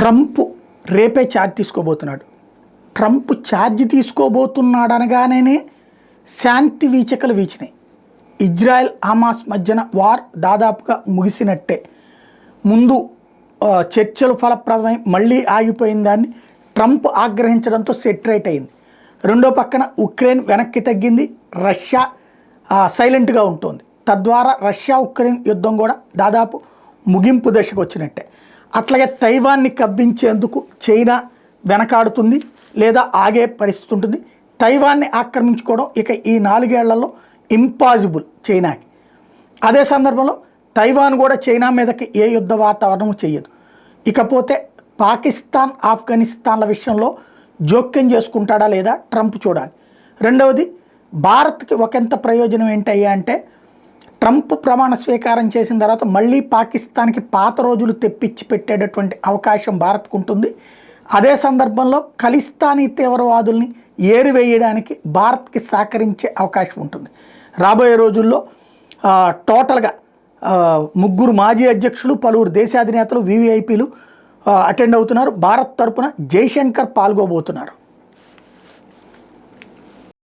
Trump రేపే charge తీసుకోబోతున్నాడు. Trump charge తీసుకోబోతున్నాడు అనగానే శాంతి వీచికలు వీచినాయి. Israel Hamas మధ్యన వార్ దాదాపుగా ముగిసినట్టే. ముందు చర్చలు ఫలప్రదమై మళ్ళీ ఆగిపోయిన దాన్ని ట్రంప్ ఆగ్రహించడంతో సెటరేట్ అయింది. రెండో పక్కన ఉక్రెయిన్ వెనక్కి తగ్గింది, రష్యా సైలెంట్గా ఉంటుంది. తద్వారా రష్యా ఉక్రెయిన్ యుద్ధం కూడా దాదాపు ముగింపు దశకు వచ్చినట్టే. అట్లాగే తైవాన్ని కవ్వించేందుకు చైనా వెనకాడుతుంది లేదా ఆగే పరిస్థితి ఉంటుంది. తైవాన్ని ఆక్రమించుకోవడం ఇక ఈ 4 ఏళ్లలో ఇంపాసిబుల్ చైనాకి. అదే సందర్భంలో తైవాన్ కూడా చైనా మీదకి ఏ యుద్ధ వాతావరణం చేయదు. ఇకపోతే పాకిస్తాన్ ఆఫ్ఘనిస్తాన్ల విషయంలో జోక్యం చేసుకుంటాడా లేదా ట్రంప్ చూడాలి. రెండవది భారత్కి ఒకంత ప్రయోజనం ఏంటయ్యా అంటే ట్రంప్ ప్రమాణ స్వీకారం చేసిన తర్వాత మళ్ళీ పాకిస్తాన్కి పాత రోజులు తెప్పించి పెట్టేటటువంటి అవకాశం భారత్కు ఉంటుంది. అదే సందర్భంలో ఖలిస్తానీ తీవ్రవాదుల్ని ఏరివేయడానికి భారత్కి సహకరించే అవకాశం ఉంటుంది. రాబోయే రోజుల్లో టోటల్గా 3 మాజీ అధ్యక్షులు, పలువురు దేశాధినేతలు, వివిఐపీలు అటెండ్ అవుతున్నారు. భారత్ తరపున జైశంకర్ పాల్గొబోతున్నారు.